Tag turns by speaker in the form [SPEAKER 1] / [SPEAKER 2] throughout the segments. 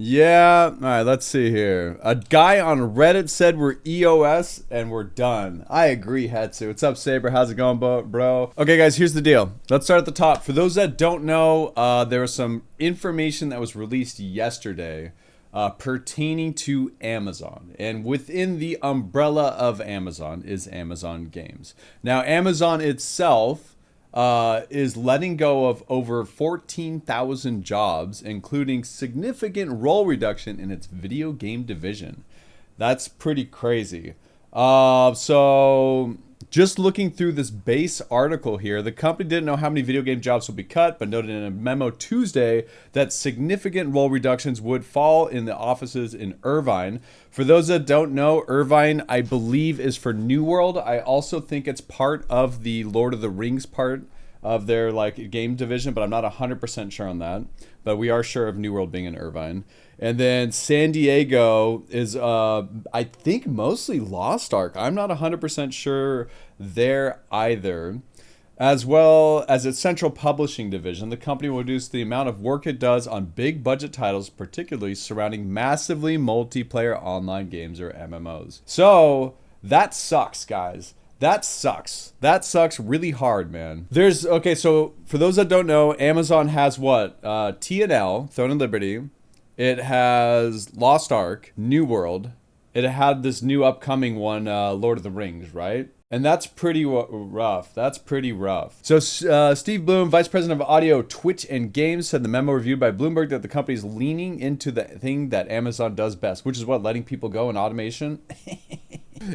[SPEAKER 1] Yeah, all right, let's see here. A guy on Reddit said we're EOS and we're done. I agree, Hetsu. What's up, Saber? How's it going, bro? Okay, guys, here's the deal. Let's start at the top. For those that don't know, there was some information that was released yesterday pertaining to Amazon. And within the umbrella of Amazon is Amazon Games. Now, Amazon itself is letting go of over 14,000 jobs, including significant role reduction in its video game division. That's pretty crazy. So just looking through this base article here, the company didn't know how many video game jobs will be cut, but noted in a memo Tuesday that significant role reductions would fall in the offices in Irvine. For those that don't know, Irvine, I believe, is for New World. I also think it's part of the Lord of the Rings part of their game division, but I'm not 100% sure on that. But we are sure of New World being in Irvine. And then San Diego is, I think, mostly Lost Ark. I'm not 100% sure there either. As well as its central publishing division, the company will reduce the amount of work it does on big budget titles, particularly surrounding massively multiplayer online games or MMOs. So that sucks, guys. That sucks. That sucks really hard, man. Okay, so for those that don't know, Amazon has what? TNL, Throne and Liberty. It has Lost Ark, New World. It had this new upcoming one, Lord of the Rings, right? And that's pretty rough. That's pretty rough. So Steve Bloom, Vice President of Audio, Twitch, and Games, said in the memo reviewed by Bloomberg that the company is leaning into the thing that Amazon does best, which is what? Letting people go in automation?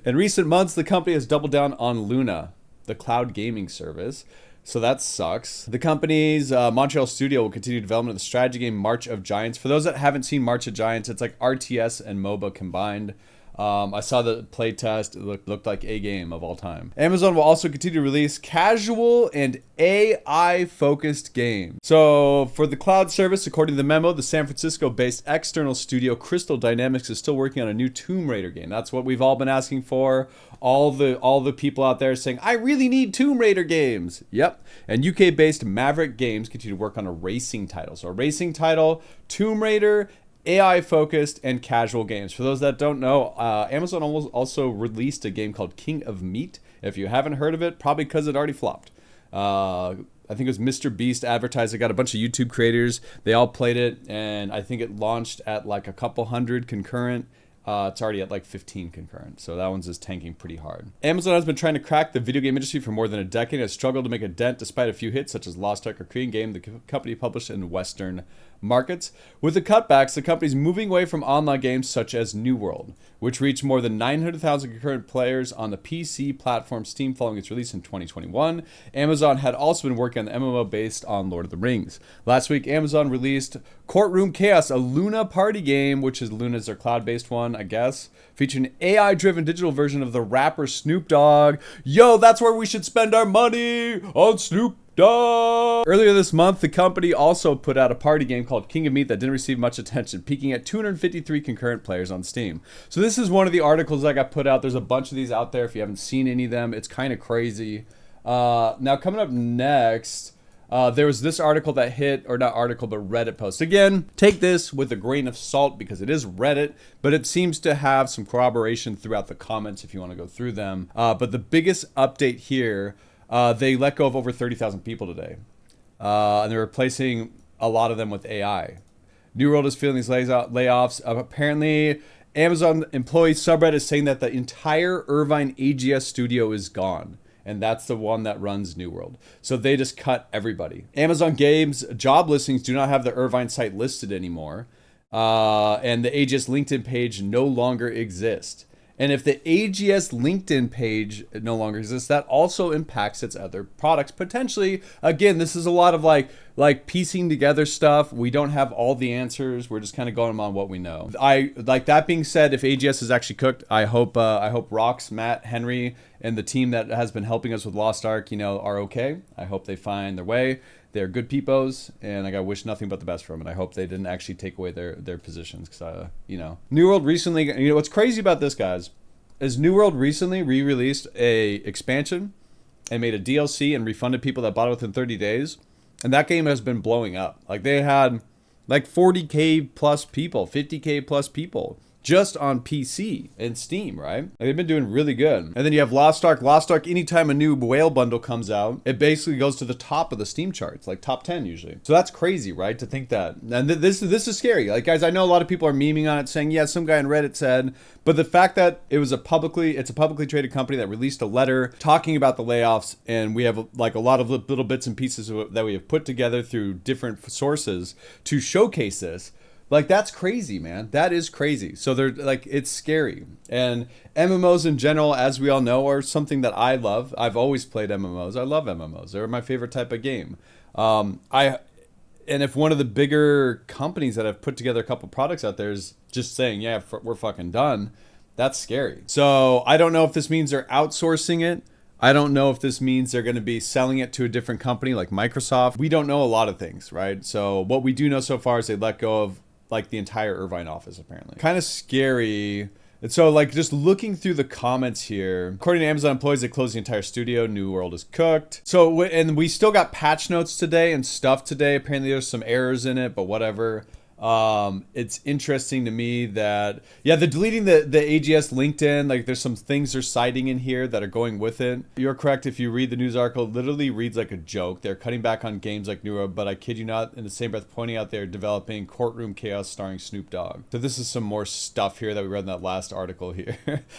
[SPEAKER 1] In recent months, the company has doubled down on Luna, the cloud gaming service. So that sucks. The company's Montreal studio will continue development of the strategy game March of Giants. For those that haven't seen March of Giants, it's like RTS and MOBA combined. I saw the play test. It looked like a game of all time. Amazon will also continue to release casual and AI-focused games. So for the cloud service, according to the memo, the San Francisco-based external studio Crystal Dynamics is still working on a new Tomb Raider game. That's what we've all been asking for. All the people out there saying, I really need Tomb Raider games. Yep. And UK-based Maverick Games continue to work on a racing title. So a racing title, Tomb Raider, AI-focused, and casual games. For those that don't know, Amazon also released a game called King of Meat. If you haven't heard of it, probably because it already flopped. I think it was Mr. Beast advertised it, got a bunch of YouTube creators. They all played it, and I think it launched at like a couple hundred concurrent. It's already at like 15 concurrent, so that one's just tanking pretty hard. Amazon has been trying to crack the video game industry for more than a decade and has struggled to make a dent despite a few hits such as Lost Ark, a Korean game the company published in Western markets. With the cutbacks, the company's moving away from online games such as New World, which reached more than 900,000 concurrent players on the PC platform Steam following its release in 2021. Amazon had also been working on the MMO based on Lord of the Rings. Last week, Amazon released Courtroom Chaos, a Luna party game, which is Luna's their cloud-based one, I guess, featuring an AI-driven digital version of the rapper Snoop Dogg. Yo, that's where we should spend our money, on Snoop Dogg. Earlier this month, the company also put out a party game called King of Meat that didn't receive much attention, peaking at 253 concurrent players on Steam. So this is one of the articles that got put out. There's a bunch of these out there. If you haven't seen any of them, it's kind of crazy. Now coming up next, there was this article that hit, or not article, but Reddit post. Again, take this with a grain of salt because it is Reddit, but it seems to have some corroboration throughout the comments if you want to go through them. But the biggest update here, they let go of over 30,000 people today. And they're replacing a lot of them with AI. New World is feeling these layoffs. Apparently, Amazon employee subreddit is saying that the entire Irvine AGS studio is gone. And that's the one that runs New World. So they just cut everybody. Amazon Games job listings do not have the Irvine site listed anymore. And the AGS LinkedIn page no longer exists. And if the AGS LinkedIn page no longer exists, that also impacts its other products potentially. Again, this is a lot of like piecing together stuff. We don't have all the answers. We're just kind of going on what we know. That being said, if AGS is actually cooked, I hope Rox, Matt, Henry, and the team that has been helping us with Lost Ark, are okay. I hope they find their way. They're good peepos, and I wish nothing but the best for them. And I hope they didn't actually take away their positions, because New World recently. What's crazy about this, guys, is New World recently re-released a expansion and made a DLC and refunded people that bought it within 30 days, and that game has been blowing up. Like they had Like 40K plus people, 50K plus people. Just on PC and Steam, right? Like they've been doing really good. And then you have Lost Ark. Lost Ark, anytime a new whale bundle comes out, it basically goes to the top of the Steam charts, like top 10 usually. So that's crazy, right? To think that. And this is scary. Like, guys, I know a lot of people are memeing on it saying, yeah, some guy on Reddit said, but the fact that it's a publicly traded company that released a letter talking about the layoffs, and we have like a lot of little bits and pieces that we have put together through different sources to showcase this. Like, that's crazy, man. That is crazy. So they're like, it's scary. And MMOs in general, as we all know, are something that I love. I've always played MMOs. I love MMOs. They're my favorite type of game. And if one of the bigger companies that have put together a couple products out there is just saying, yeah, we're fucking done, that's scary. So I don't know if this means they're outsourcing it. I don't know if this means they're going to be selling it to a different company like Microsoft. We don't know a lot of things, right? So what we do know so far is they let go of like the entire Irvine office, apparently. Kind of scary. And so like just looking through the comments here, according to Amazon employees, they closed the entire studio. New World is cooked. So, and we still got patch notes today and stuff today. Apparently there's some errors in it, but whatever. It's interesting to me that, yeah, they're deleting the AGS LinkedIn. Like there's some things they're citing in here that are going with it. You're correct. If you read the news article, it literally reads like a joke. They're cutting back on games like New World, but I kid you not, in the same breath pointing out they're developing Courtroom Chaos starring Snoop Dogg. So this is some more stuff here that we read in that last article here.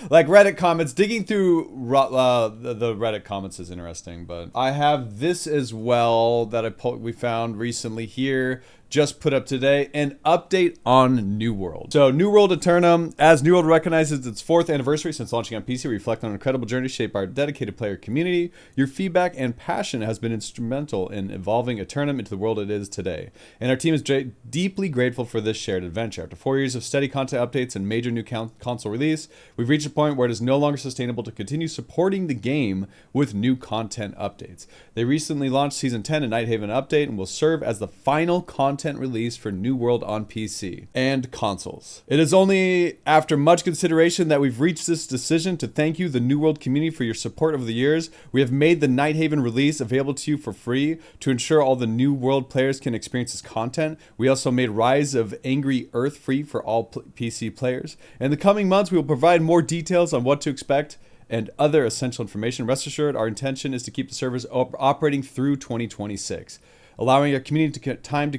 [SPEAKER 1] Like Reddit comments, digging through the Reddit comments is interesting, but I have this as well that we found recently here. Just put up today, an update on New World. So New World Eternum, as New World recognizes its 4th anniversary since launching on PC, reflect on an incredible journey shaped by our dedicated player community. Your feedback and passion has been instrumental in evolving Eternum into the world it is today. And our team is deeply grateful for this shared adventure. After 4 years of steady content updates and major new console release, we've reached a point where it is no longer sustainable to continue supporting the game with new content updates. They recently launched Season 10 and Night Haven update and will serve as the final content release for New World on PC and consoles. It is only after much consideration that we've reached this decision to thank you, the New World community, for your support over the years. We have made the Night Haven release available to you for free to ensure all the New World players can experience this content. We also made Rise of Angry Earth free for all PC players. In the coming months, we will provide more details on what to expect and other essential information. Rest assured, our intention is to keep the servers operating through 2026. Allowing our community time to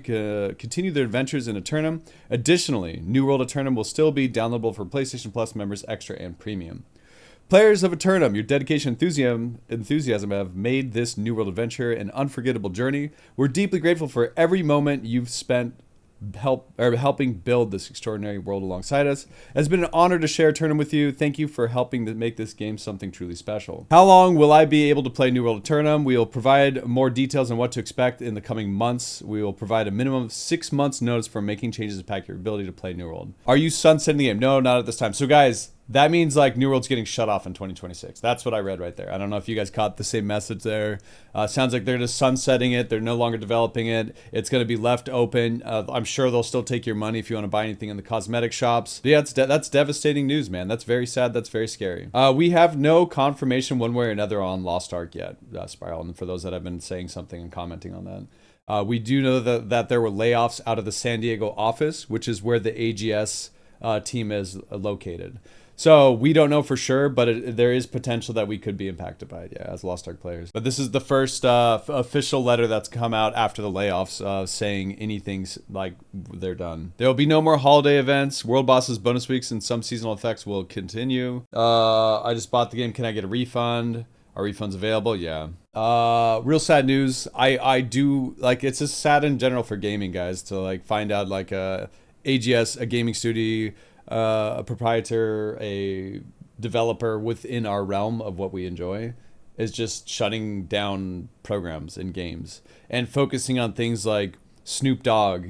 [SPEAKER 1] continue their adventures in Eternum. Additionally, New World Eternum will still be downloadable for PlayStation Plus members, Extra, and Premium. Players of Eternum, your dedication and enthusiasm have made this New World adventure an unforgettable journey. We're deeply grateful for every moment you've spent helping build this extraordinary world alongside us. It has been an honor to share Eternum with you. Thank you for helping to make this game something truly special. How long will I be able to play New World Eternum? We will provide more details on what to expect in the coming months. We will provide a minimum of 6 months notice for making changes to impact your ability to play New World. Are you sunsetting the game? No, not at this time. So guys, that means like New World's getting shut off in 2026. That's what I read right there. I don't know if you guys caught the same message there. Sounds like they're just sunsetting it. They're no longer developing it. It's going to be left open. I'm sure they'll still take your money if you want to buy anything in the cosmetic shops. But yeah, that's devastating news, man. That's very sad. That's very scary. We have no confirmation one way or another on Lost Ark yet, Spiral. And for those that have been saying something and commenting on that. We do know that there were layoffs out of the San Diego office, which is where the AGS team is located. So we don't know for sure, but there is potential that we could be impacted by it, yeah, as Lost Ark players. But this is the first official letter that's come out after the layoffs saying anything's like they're done. There will be no more holiday events. World Bosses bonus weeks and some seasonal effects will continue. I just bought the game. Can I get a refund? Are refunds available? Yeah. Real sad news. I do, like, it's just sad in general for gaming, guys, to like find out like AGS, a gaming studio, a proprietor, a developer within our realm of what we enjoy is just shutting down programs and games and focusing on things like Snoop Dogg,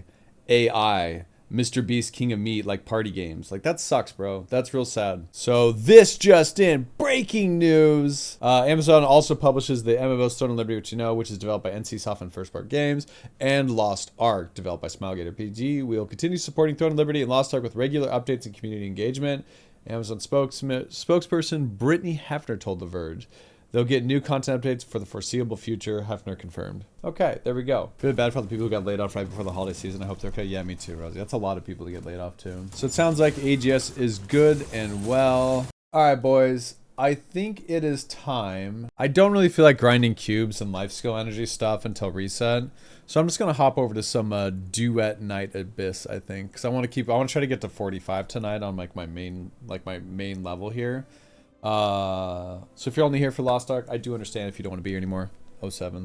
[SPEAKER 1] AI, Mr. Beast, King of Meat, like party games. Like, that sucks, bro. That's real sad. So this just in, breaking news. Amazon also publishes the MMO Stone and Liberty, which is developed by NCSoft and First Part Games, and Lost Ark, developed by Smilegate RPG. We will continue supporting Throne and Liberty and Lost Ark with regular updates and community engagement. Amazon spokesperson Brittany Hefner told The Verge. They'll get new content updates for the foreseeable future. Hefner confirmed. Okay, there we go. Feel bad for the people who got laid off right before the holiday season. I hope they're okay. Yeah, me too, Rosie. That's a lot of people to get laid off too. So it sounds like AGS is good and well. All right, boys. I think it is time. I don't really feel like grinding cubes and life skill energy stuff until reset. So I'm just going to hop over to some Duet Night Abyss, I think. Because I want to try to get to 45 tonight on like my main level here. So if you're only here for Lost Ark, I do understand if you don't want to be here anymore. 07s.